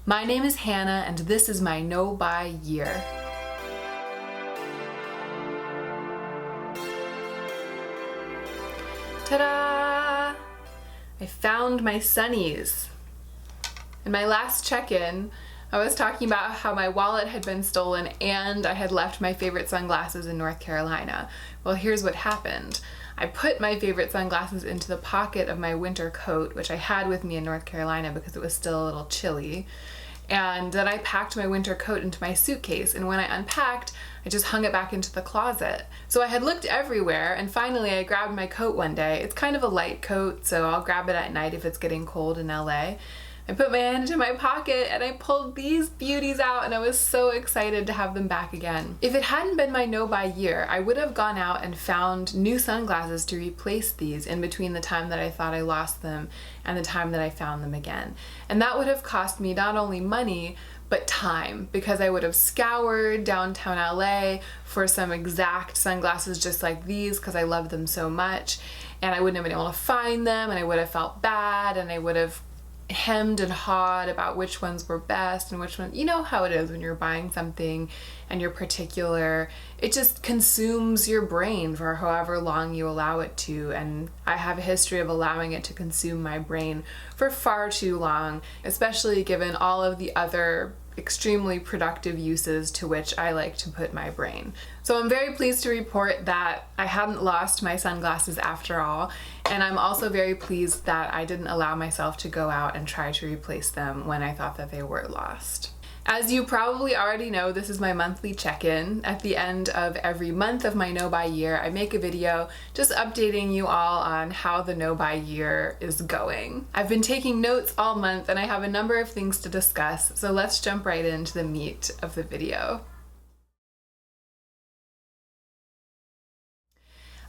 My name is Hannah and this is my no-buy year. Ta-da! I found my sunnies. In my last check-in, I was talking about how my wallet had been stolen and I had left my favorite sunglasses in North Carolina. Well, here's what happened. I put my favorite sunglasses into the pocket of my winter coat, which I had with me in North Carolina because it was still a little chilly. And then I packed my winter coat into my suitcase, and when I unpacked, I just hung it back into the closet. So I had looked everywhere, and finally I grabbed my coat one day. It's kind of a light coat, so I'll grab it at night if it's getting cold in LA. I put my hand into my pocket and I pulled these beauties out, and I was so excited to have them back again. If it hadn't been my no-buy year, I would have gone out and found new sunglasses to replace these in between the time that I thought I lost them and the time that I found them again. And that would have cost me not only money, but time, because I would have scoured downtown LA for some exact sunglasses just like these because I love them so much, and I wouldn't have been able to find them, and I would have felt bad, and I would have hemmed and hawed about which ones were best and which one. You know how it is when you're buying something and you're particular. It just consumes your brain for however long you allow it to, and I have a history of allowing it to consume my brain for far too long, especially given all of the other extremely productive uses to which I like to put my brain. So I'm very pleased to report that I hadn't lost my sunglasses after all, and I'm also very pleased that I didn't allow myself to go out and try to replace them when I thought that they were lost. As you probably already know, this is my monthly check-in. At the end of every month of my no-buy year, I make a video just updating you all on how the no-buy year is going. I've been taking notes all month and I have a number of things to discuss, so let's jump right into the meat of the video.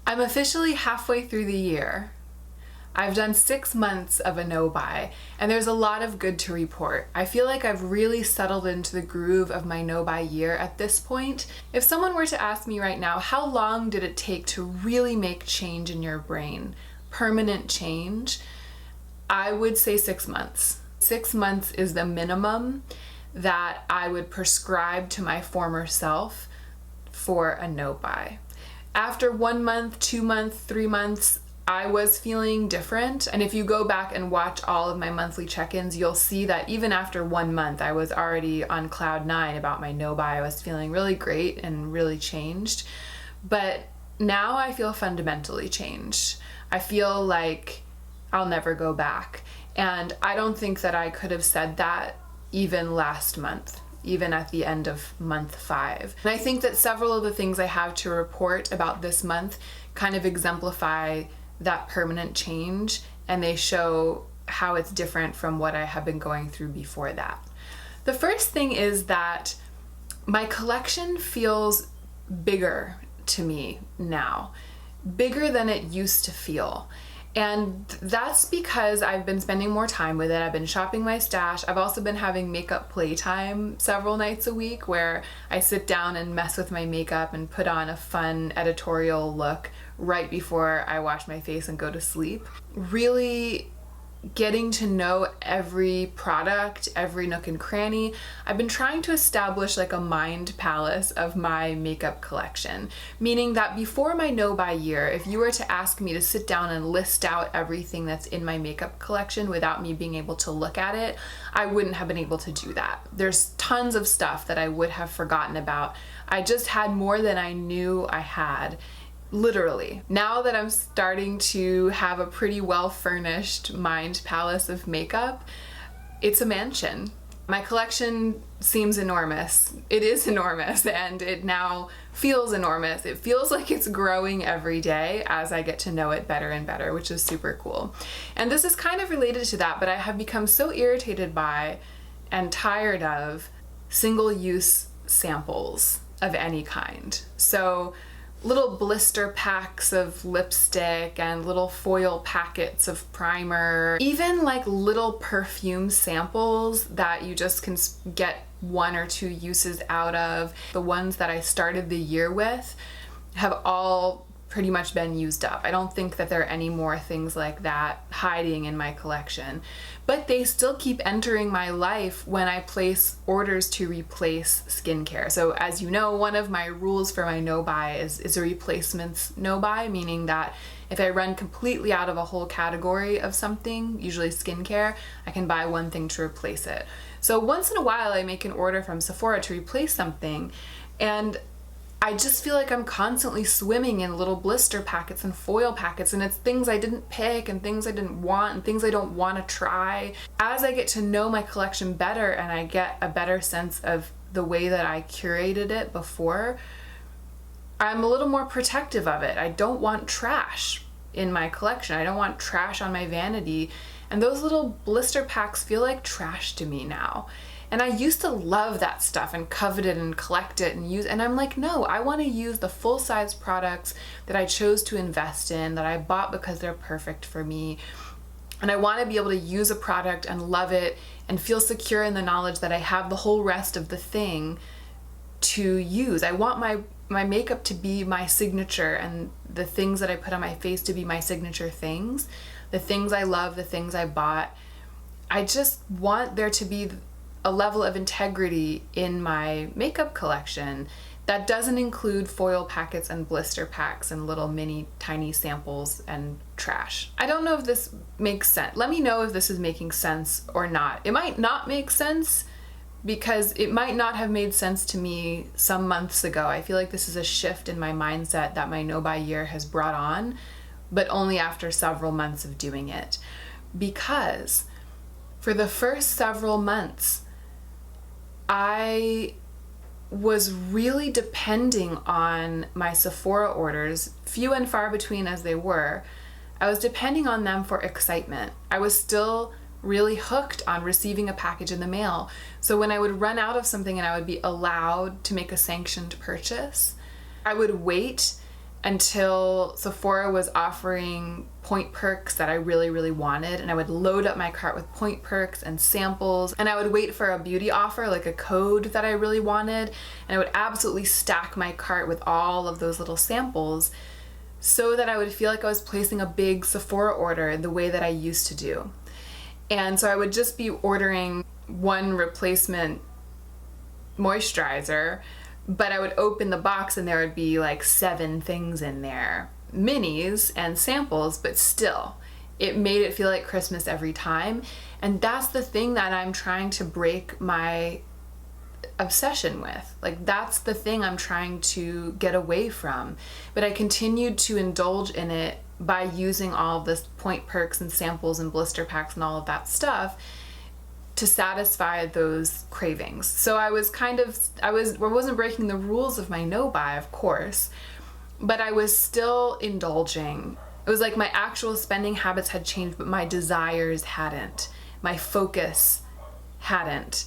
I'm officially halfway through the year. I've done 6 months of a no-buy, and there's a lot of good to report. I feel like I've really settled into the groove of my no-buy year at this point. If someone were to ask me right now, how long did it take to really make change in your brain, permanent change, I would say 6 months. 6 months is the minimum that I would prescribe to my former self for a no-buy. After 1 month, 2 months, 3 months, I was feeling different, and if you go back and watch all of my monthly check-ins, you'll see that even after 1 month I was already on cloud 9 about my no-buy. I was feeling really great and really changed, but now I feel fundamentally changed. I feel like I'll never go back, and I don't think that I could have said that even last month, even at the end of month 5. And I think that several of the things I have to report about this month kind of exemplify that permanent change, and they show how it's different from what I have been going through before that. The first thing is that my collection feels bigger to me now, bigger than it used to feel. And that's because I've been spending more time with it. I've been shopping my stash. I've also been having makeup playtime several nights a week where I sit down and mess with my makeup and put on a fun editorial look right before I wash my face and go to sleep. Really getting to know every product, every nook and cranny. I've been trying to establish like a mind palace of my makeup collection, meaning that before my no-buy year, if you were to ask me to sit down and list out everything that's in my makeup collection without me being able to look at it, I wouldn't have been able to do that. There's tons of stuff that I would have forgotten about. I just had more than I knew I had. Literally. Now that I'm starting to have a pretty well furnished mind palace of makeup, it's a mansion. My collection seems enormous. It is enormous, and it now feels enormous. It feels like it's growing every day as I get to know it better and better, which is super cool. And this is kind of related to that, but I have become so irritated by and tired of single-use samples of any kind. So little blister packs of lipstick and little foil packets of primer, even like little perfume samples that you just can get 1 or 2 uses out of. The ones that I started the year with have all pretty much been used up. I don't think that there are any more things like that hiding in my collection, but they still keep entering my life when I place orders to replace skincare. So as you know, one of my rules for my no buy is a replacements no buy, meaning that if I run completely out of a whole category of something, usually skincare, I can buy one thing to replace it. So once in a while I make an order from Sephora to replace something, and I just feel like I'm constantly swimming in little blister packets and foil packets, and it's things I didn't pick and things I didn't want and things I don't want to try. As I get to know my collection better and I get a better sense of the way that I curated it before, I'm a little more protective of it. I don't want trash in my collection. I don't want trash on my vanity. And those little blister packs feel like trash to me now. And I used to love that stuff and covet it and collect it and use, and I'm like, no, I want to use the full-size products that I chose to invest in, that I bought because they're perfect for me. And I want to be able to use a product and love it and feel secure in the knowledge that I have the whole rest of the thing to use. I want my makeup to be my signature, and the things that I put on my face to be my signature things, the things I love, the things I bought. I just want there to be a level of integrity in my makeup collection that doesn't include foil packets and blister packs and little mini tiny samples and trash. I don't know if this makes sense. Let me know if this is making sense or not. It might not make sense because it might not have made sense to me some months ago. I feel like this is a shift in my mindset that my no buy year has brought on, but only after several months of doing it. Because for the first several months, I was really depending on my Sephora orders, few and far between as they were. I was depending on them for excitement. I was still really hooked on receiving a package in the mail. So when I would run out of something and I would be allowed to make a sanctioned purchase, I would wait until Sephora was offering point perks that I really, really wanted, and I would load up my cart with point perks and samples, and I would wait for a beauty offer, like a code that I really wanted, and I would absolutely stack my cart with all of those little samples so that I would feel like I was placing a big Sephora order the way that I used to do. And so I would just be ordering one replacement moisturizer, but I would open the box and there would be like 7 things in there, minis and samples, but still, it made it feel like Christmas every time. And that's the thing that I'm trying to break my obsession with. Like, that's the thing I'm trying to get away from. But I continued to indulge in it by using all of this point perks and samples and blister packs and all of that stuff to satisfy those cravings. So I wasn't breaking the rules of my no buy, of course, but I was still indulging. It was like my actual spending habits had changed, but my desires hadn't. My focus hadn't.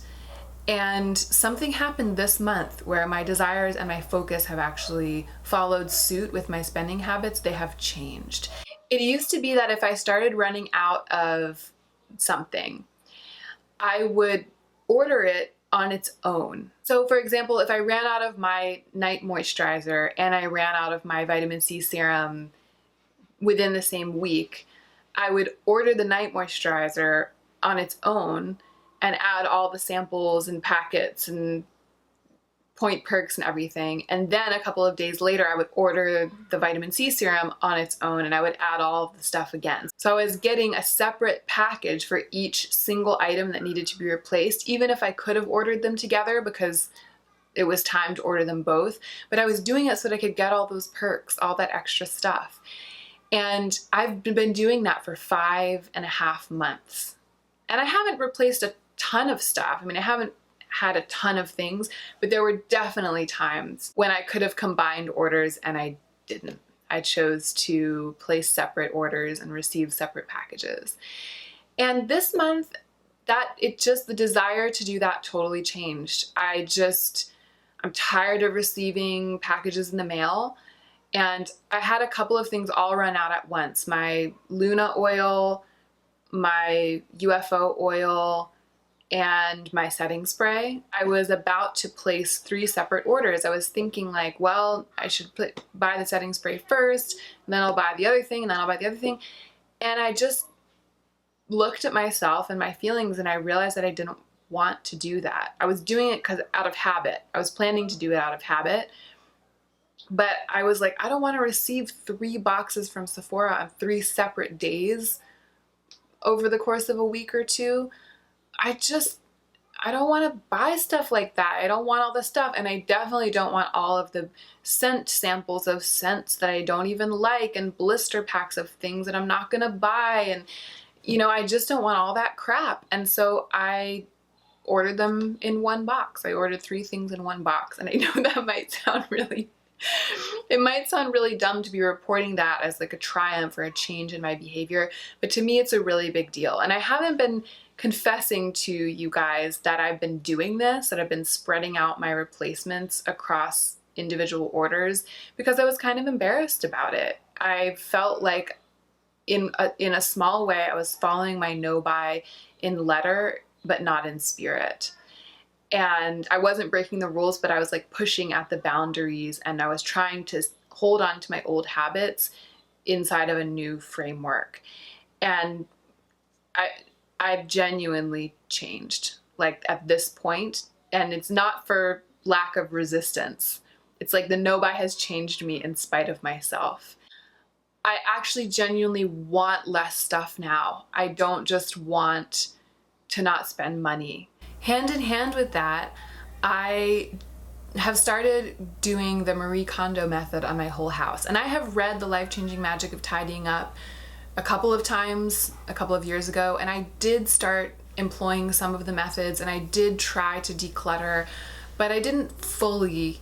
And something happened this month where my desires and my focus have actually followed suit with my spending habits. They have changed. It used to be that if I started running out of something, I would order it on its own. So for example, if I ran out of my night moisturizer and I ran out of my vitamin C serum within the same week, I would order the night moisturizer on its own and add all the samples and packets and point perks and everything. And then a couple of days later, I would order the vitamin C serum on its own and I would add all of the stuff again. So I was getting a separate package for each single item that needed to be replaced, even if I could have ordered them together because it was time to order them both. But I was doing it so that I could get all those perks, all that extra stuff. And I've been doing that for 5.5 months. And I haven't replaced a ton of stuff. I mean, I haven't had a ton of things, but there were definitely times when I could have combined orders and I didn't. I chose to place separate orders and receive separate packages. And this month, the desire to do that totally changed. I'm tired of receiving packages in the mail, and I had a couple of things all run out at once. My Luna oil, my UFO oil, and my setting spray. I was about to place 3 separate orders. I was thinking like, well, I should buy the setting spray first, and then I'll buy the other thing, and then I'll buy the other thing. And I just looked at myself and my feelings, and I realized that I didn't want to do that. I was doing it out of habit. I was planning to do it out of habit. But I was like, I don't want to receive 3 boxes from Sephora on 3 separate days over the course of a week or 2. I don't want to buy stuff like that. I don't want all the stuff. And I definitely don't want all of the scent samples of scents that I don't even like, and blister packs of things that I'm not going to buy. And, you know, I just don't want all that crap. And so I ordered them in 1 box. I ordered 3 things in 1 box. And I know that might sound really, it might sound really dumb to be reporting that as like a triumph or a change in my behavior, but to me it's a really big deal. And I haven't been confessing to you guys that I've been doing this, that I've been spreading out my replacements across individual orders, because I was kind of embarrassed about it. I felt like in a small way I was following my no-buy in letter but not in spirit. And I wasn't breaking the rules, but I was like pushing at the boundaries, and I was trying to hold on to my old habits inside of a new framework. And I've genuinely changed, like at this point, and it's not for lack of resistance. It's like the no-buy has changed me in spite of myself. I actually genuinely want less stuff now. I don't just want to not spend money. Hand in hand with that, I have started doing the Marie Kondo method on my whole house. And I have read The Life-Changing Magic of Tidying Up a couple of times a couple of years ago, and I did start employing some of the methods, and I did try to declutter, but I didn't fully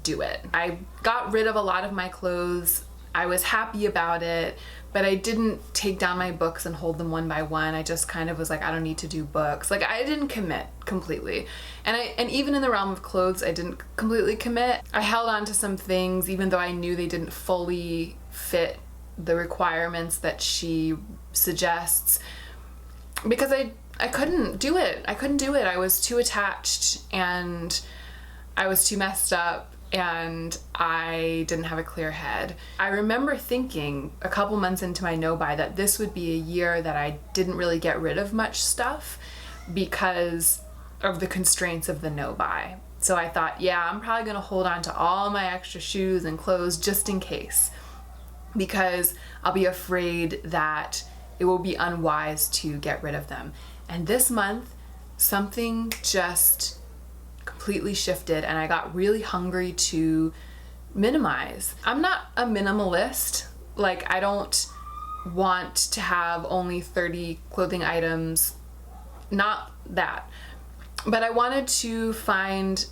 do it. I got rid of a lot of my clothes. I was happy about it, but I didn't take down my books and hold them one by one. I just kind of was like, I don't need to do books. Like, I didn't commit completely. And even in the realm of clothes, I didn't completely commit. I held on to some things even though I knew they didn't fully fit the requirements that she suggests, because I couldn't do it. I couldn't do it. I was too attached, and I was too messed up, and I didn't have a clear head. I remember thinking a couple months into my no-buy that this would be a year that I didn't really get rid of much stuff because of the constraints of the no-buy. So I thought, yeah, I'm probably gonna hold on to all my extra shoes and clothes just in case, because I'll be afraid that it will be unwise to get rid of them. And this month, something just completely shifted, and I got really hungry to minimize. I'm not a minimalist. Like, I don't want to have only 30 clothing items, not that. But I wanted to find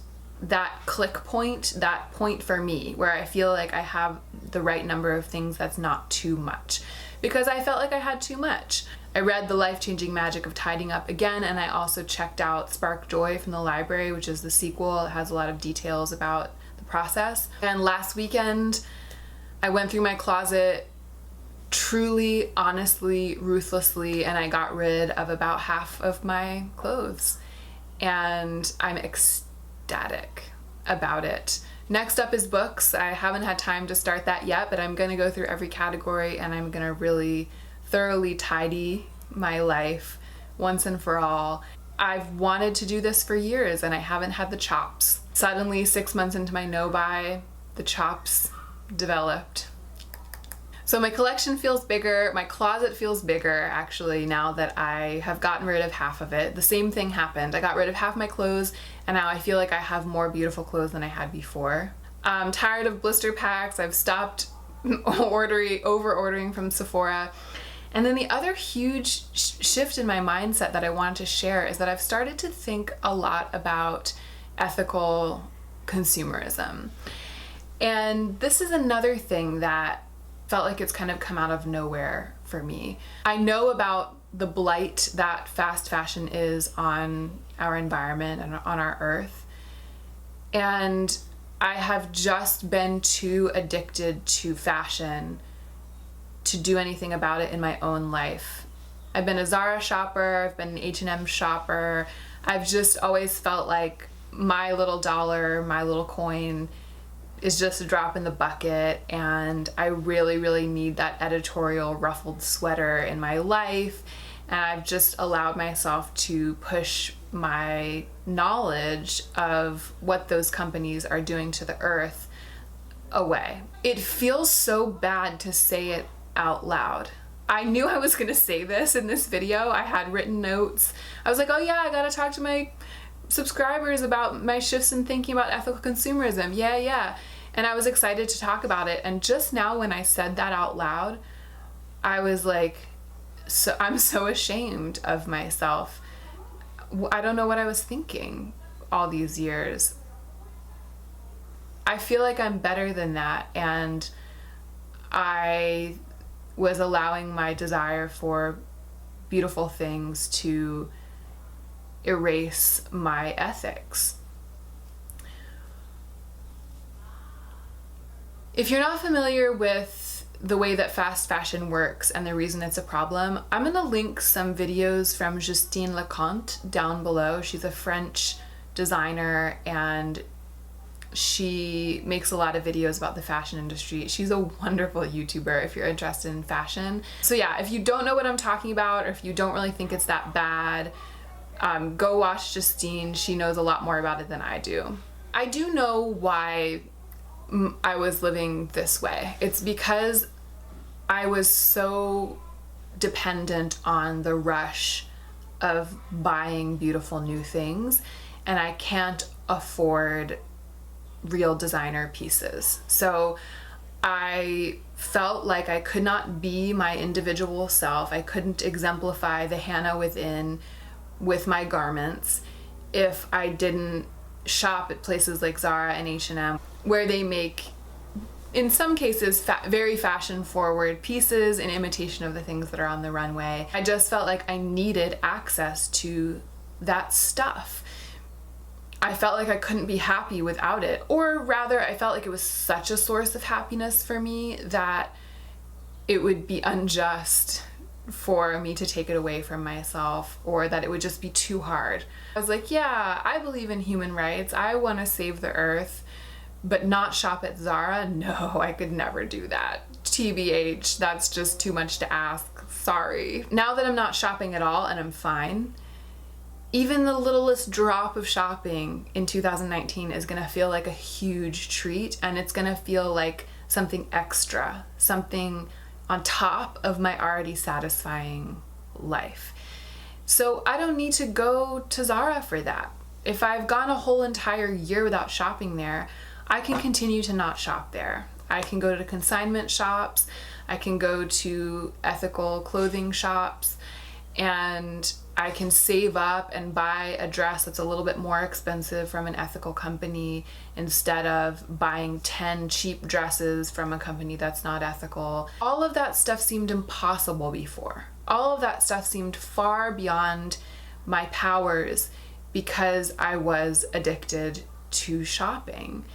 that click point, that point for me, where I feel like I have the right number of things that's not too much, because I felt like I had too much. I read The Life-Changing Magic of Tidying Up again, and I also checked out Spark Joy from the library, which is the sequel. It has a lot of details about the process. And last weekend, I went through my closet truly, honestly, ruthlessly, and I got rid of about half of my clothes. And I'm ecstatic about it. Next up is books. I haven't had time to start that yet, but I'm gonna go through every category, and I'm gonna really thoroughly tidy my life once and for all. I've wanted to do this for years, and I haven't had the chops. Suddenly, 6 months into my no-buy, the chops developed. So my collection feels bigger, my closet feels bigger actually now that I have gotten rid of half of it. The same thing happened. I got rid of half my clothes, and now I feel like I have more beautiful clothes than I had before. I'm tired of blister packs. I've stopped over-ordering from Sephora. And then the other huge shift in my mindset that I wanted to share is that I've started to think a lot about ethical consumerism. And this is another thing that felt like it's kind of come out of nowhere for me. I know about the blight that fast fashion is on our environment and on our earth. And I have just been too addicted to fashion to do anything about it in my own life. I've been a Zara shopper, I've been an H&M shopper, I've just always felt like my little dollar, my little coin is just a drop in the bucket, and I really, really need that editorial ruffled sweater in my life. And I've just allowed myself to push my knowledge of what those companies are doing to the earth away. It feels so bad to say it out loud. I knew I was gonna say this in this video. I had written notes. I was like, oh yeah, I gotta talk to my subscribers about my shifts in thinking about ethical consumerism. Yeah. And I was excited to talk about it. And just now when I said that out loud, I was like, I'm so ashamed of myself. I don't know what I was thinking all these years. I feel like I'm better than that, and I was allowing my desire for beautiful things to erase my ethics. If you're not familiar with the way that fast fashion works and the reason it's a problem, I'm gonna link some videos from JUSTINE LECONTE down below. She's a French designer and she makes a lot of videos about the fashion industry. She's a wonderful YouTuber if you're interested in fashion. So yeah, if you don't know what I'm talking about, or if you don't really think it's that bad, go watch JUSTINE. She knows a lot more about it than I do. I do know why I was living this way. It's because I was so dependent on the rush of buying beautiful new things, and I can't afford real designer pieces. So I felt like I could not be my individual self. I couldn't exemplify the Hannah within with my garments if I didn't shop at places like Zara and H&M, where they make, in some cases, very fashion forward pieces in imitation of the things that are on the runway. I just felt like I needed access to that stuff. I felt like I couldn't be happy without it, or rather I felt like it was such a source of happiness for me that it would be unjust for me to take it away from myself, or that it would just be too hard. I was like, yeah, I believe in human rights. I want to save the earth, but not shop at Zara? No, I could never do that. TBH, that's just too much to ask. Sorry. Now that I'm not shopping at all and I'm fine, even the littlest drop of shopping in 2019 is gonna feel like a huge treat, and it's gonna feel like something extra, something on top of my already satisfying life. So I don't need to go to Zara for that. If I've gone a whole entire year without shopping there, I can continue to not shop there. I can go to consignment shops, I can go to ethical clothing shops, and I can save up and buy a dress that's a little bit more expensive from an ethical company instead of buying 10 cheap dresses from a company that's not ethical. All of that stuff seemed impossible before. All of that stuff seemed far beyond my powers because I was addicted to shopping.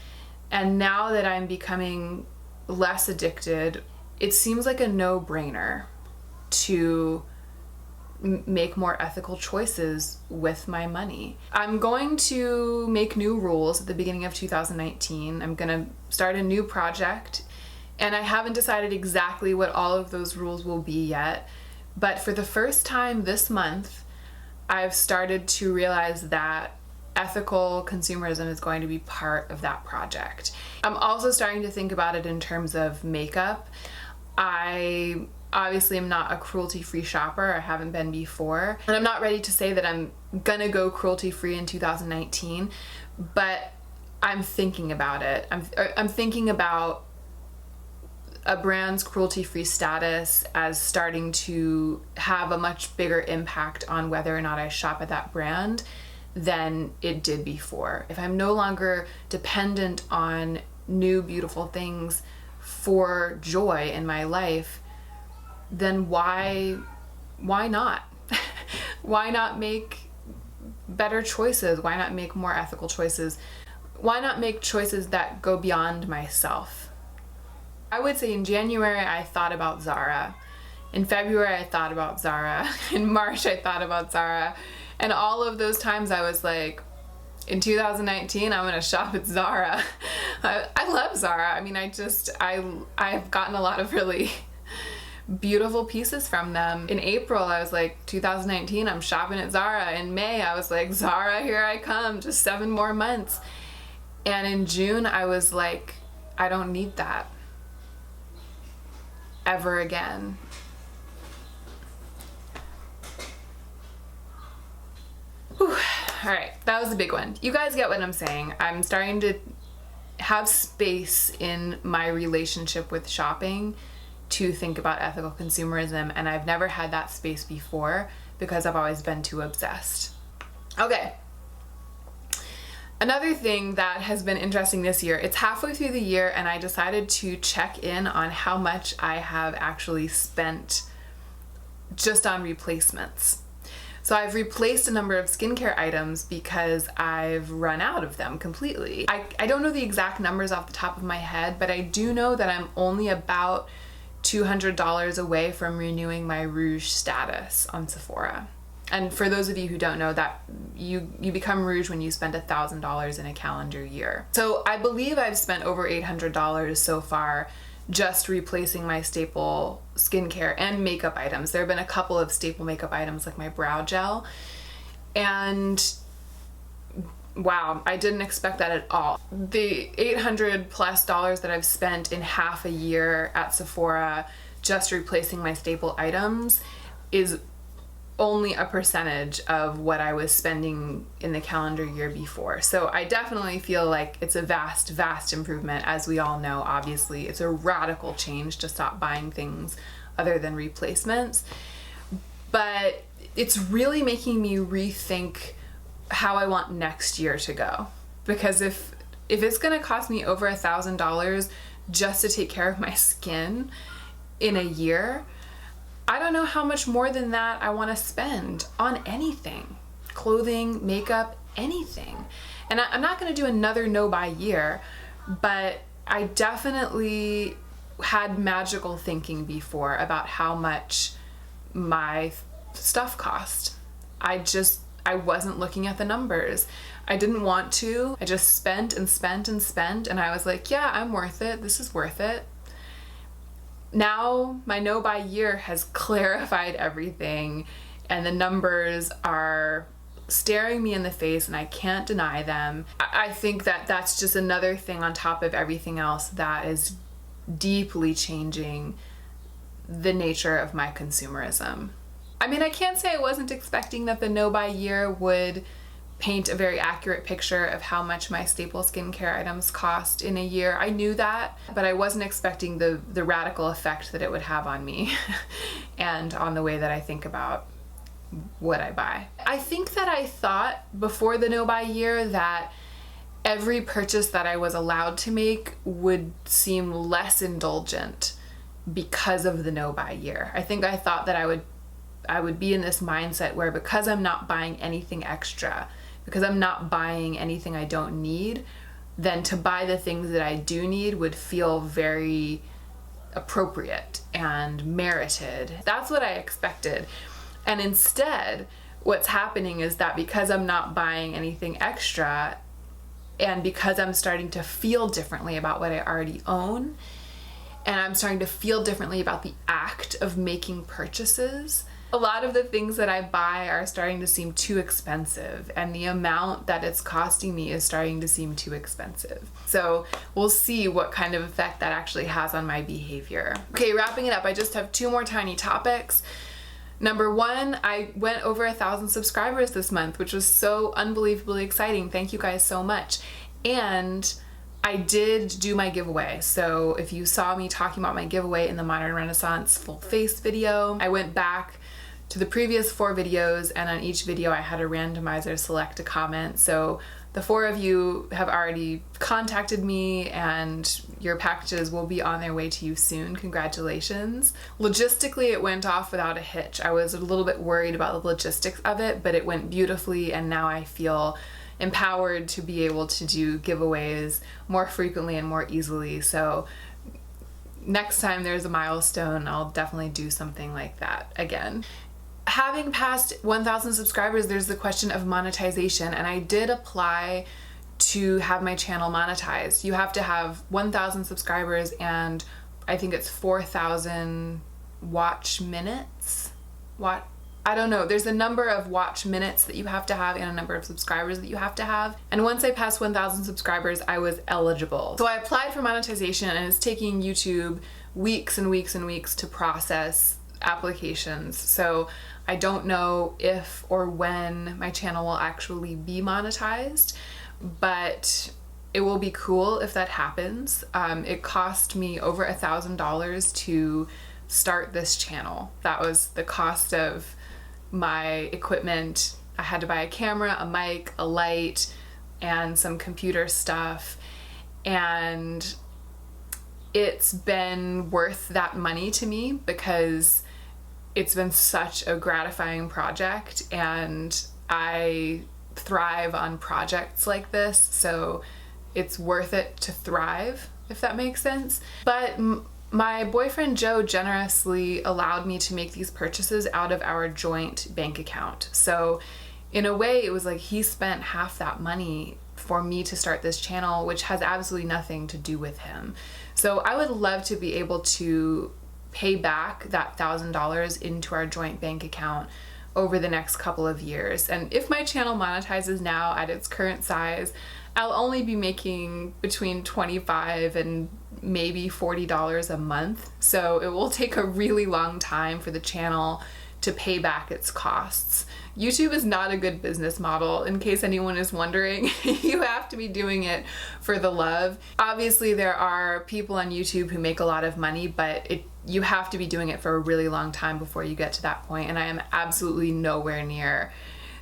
And now that I'm becoming less addicted, it seems like a no-brainer to make more ethical choices with my money. I'm going to make new rules at the beginning of 2019. I'm gonna start a new project, and I haven't decided exactly what all of those rules will be yet, but for the first time this month, I've started to realize that ethical consumerism is going to be part of that project. I'm also starting to think about it in terms of makeup. I obviously am not a cruelty-free shopper. I haven't been before. And I'm not ready to say that I'm gonna go cruelty-free in 2019, but I'm thinking about it. I'm thinking about a brand's cruelty-free status as starting to have a much bigger impact on whether or not I shop at that brand than it did before. If I'm no longer dependent on new beautiful things for joy in my life, then why not? Why not make better choices? Why not make more ethical choices? Why not make choices that go beyond myself? I would say in January I thought about Zara. In February I thought about Zara. In March I thought about Zara. And all of those times I was like, in 2019, I'm gonna shop at Zara. I love Zara. I mean, I've gotten a lot of really beautiful pieces from them. In April, I was like, 2019, I'm shopping at Zara. In May, I was like, Zara, here I come, just 7 more months. And in June, I was like, I don't need that ever again. Whew. All right, that was a big one. You guys get what I'm saying. I'm starting to have space in my relationship with shopping to think about ethical consumerism, and I've never had that space before because I've always been too obsessed. Okay. Another thing that has been interesting this year, it's halfway through the year and I decided to check in on how much I have actually spent just on replacements. So I've replaced a number of skincare items because I've run out of them completely. I don't know the exact numbers off the top of my head, but I do know that I'm only about $200 away from renewing my Rouge status on Sephora. And for those of you who don't know, that you become Rouge when you spend $1,000 in a calendar year. So I believe I've spent over $800 so far just replacing my staple skincare and makeup items. There have been a couple of staple makeup items like my brow gel, and wow, I didn't expect that at all. The $800+ that I've spent in half a year at Sephora just replacing my staple items is only a percentage of what I was spending in the calendar year before. So I definitely feel like it's a vast, vast improvement. As we all know, obviously, it's a radical change to stop buying things other than replacements. But it's really making me rethink how I want next year to go. Because if it's gonna cost me over $1,000 just to take care of my skin in a year, I don't know how much more than that I want to spend on anything. Clothing, makeup, anything. And I'm not going to do another no-buy year, but I definitely had magical thinking before about how much my stuff cost. I wasn't looking at the numbers. I didn't want to. I just spent and spent and spent, and I was like, yeah, I'm worth it. This is worth it. Now my no-buy year has clarified everything, and the numbers are staring me in the face and I can't deny them. I think that that's just another thing on top of everything else that is deeply changing the nature of my consumerism. I mean, I can't say I wasn't expecting that the no-buy year would paint a very accurate picture of how much my staple skincare items cost in a year. I knew that, but I wasn't expecting the radical effect that it would have on me and on the way that I think about what I buy. I think that I thought before the no-buy year that every purchase that I was allowed to make would seem less indulgent because of the no-buy year. I think I thought that I would be in this mindset where because I'm not buying anything extra, because I'm not buying anything I don't need, then to buy the things that I do need would feel very appropriate and merited. That's what I expected. And instead, what's happening is that because I'm not buying anything extra, and because I'm starting to feel differently about what I already own, and I'm starting to feel differently about the act of making purchases, a lot of the things that I buy are starting to seem too expensive, and the amount that it's costing me is starting to seem too expensive. So we'll see what kind of effect that actually has on my behavior. Okay, wrapping it up, I just have 2 more tiny topics. Number 1, I went over 1,000 subscribers this month, which was so unbelievably exciting. Thank you guys so much. And I did do my giveaway. So if you saw me talking about my giveaway in the Modern Renaissance full face video, I went back to the previous 4 videos, and on each video I had a randomizer select a comment. So the 4 of you have already contacted me and your packages will be on their way to you soon. Congratulations. Logistically, it went off without a hitch. I was a little bit worried about the logistics of it, but it went beautifully, and now I feel empowered to be able to do giveaways more frequently and more easily. So next time there's a milestone, I'll definitely do something like that again. having passed 1,000 subscribers, there's the question of monetization, and I did apply to have my channel monetized. You have to have 1,000 subscribers and I think it's 4,000 watch minutes. I don't know. There's a number of watch minutes that you have to have and a number of subscribers that you have to have. And once I passed 1,000 subscribers, I was eligible. So I applied for monetization, and it's taking YouTube weeks and weeks and weeks to process applications. So I don't know if or when my channel will actually be monetized, but it will be cool if that happens. It cost me over $1,000 to start this channel. That was the cost of my equipment. I had to buy a camera, a mic, a light, and some computer stuff. And it's been worth that money to me because it's been such a gratifying project, and I thrive on projects like this, so it's worth it to thrive, if that makes sense. But my boyfriend Joe generously allowed me to make these purchases out of our joint bank account. So in a way, it was like he spent half that money for me to start this channel, which has absolutely nothing to do with him. So I would love to be able to pay back that $1,000 into our joint bank account over the next couple of years. And if my channel monetizes now at its current size, I'll only be making between $25 and maybe $40 a month. So it will take a really long time for the channel to pay back its costs. YouTube is not a good business model, in case anyone is wondering. You have to be doing it for the love. Obviously, there are people on YouTube who make a lot of money, but you have to be doing it for a really long time before you get to that point, and I am absolutely nowhere near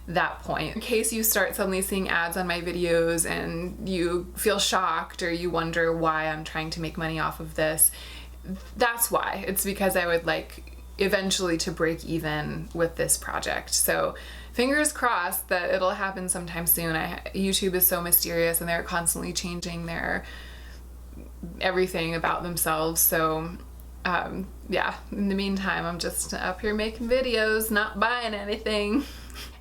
that point. In case you start suddenly seeing ads on my videos and you feel shocked or you wonder why I'm trying to make money off of this, that's why. It's because I would like eventually to break even with this project. So fingers crossed that it'll happen sometime soon. YouTube is so mysterious, and they're constantly changing their everything about themselves. So yeah, in the meantime, I'm just up here making videos, not buying anything.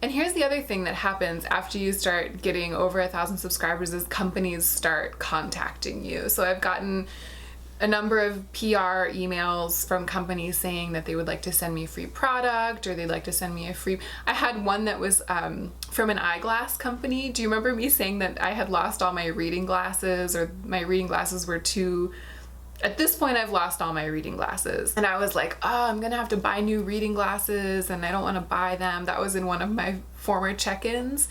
And here's the other thing that happens after you start getting over 1,000 subscribers is companies start contacting you. So I've gotten a number of PR emails from companies saying that they would like to send me a free product, or they'd like to send me a free... I had one that was from an eyeglass company. Do you remember me saying that I had lost all my reading glasses, or my reading glasses were too... At this point, I've lost all my reading glasses. And I was like, oh, I'm gonna have to buy new reading glasses, and I don't wanna buy them. That was in one of my former check-ins.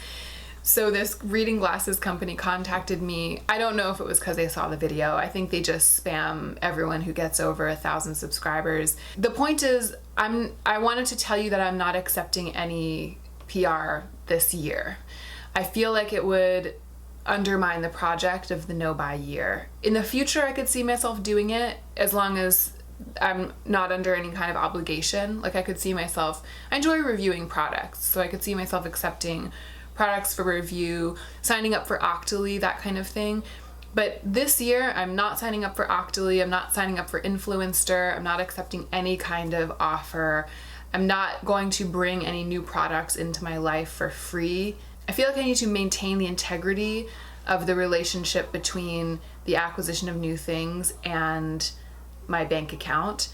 So this reading glasses company contacted me. I don't know if it was because they saw the video. I think they just spam everyone who gets over 1,000 subscribers. The point is, I wanted to tell you that I'm not accepting any PR this year. I feel like it would undermine the project of the no-buy year. In the future, I could see myself doing it as long as I'm not under any kind of obligation. Like I could see myself, I enjoy reviewing products, so I could see myself accepting products for review, signing up for Octoly, that kind of thing. But this year, I'm not signing up for Octoly, I'm not signing up for Influencer, I'm not accepting any kind of offer. I'm not going to bring any new products into my life for free. I feel like I need to maintain the integrity of the relationship between the acquisition of new things and my bank account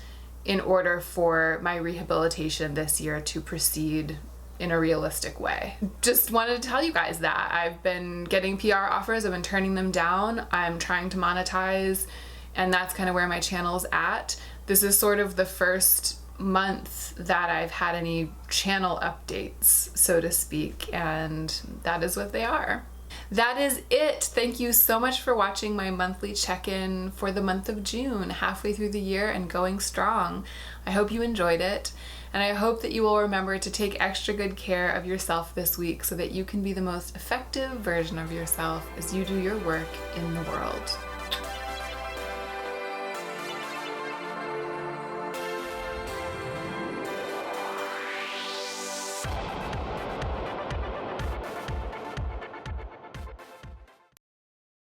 in order for my rehabilitation this year to proceed in a realistic way. Just wanted to tell you guys that. I've been getting PR offers, I've been turning them down. I'm trying to monetize, and that's kind of where my channel's at. This is sort of the first month that I've had any channel updates, so to speak, and that is what they are. That is it. Thank you so much for watching my monthly check-in for the month of June, halfway through the year and going strong. I hope you enjoyed it, and I hope that you will remember to take extra good care of yourself this week so that you can be the most effective version of yourself as you do your work in the world.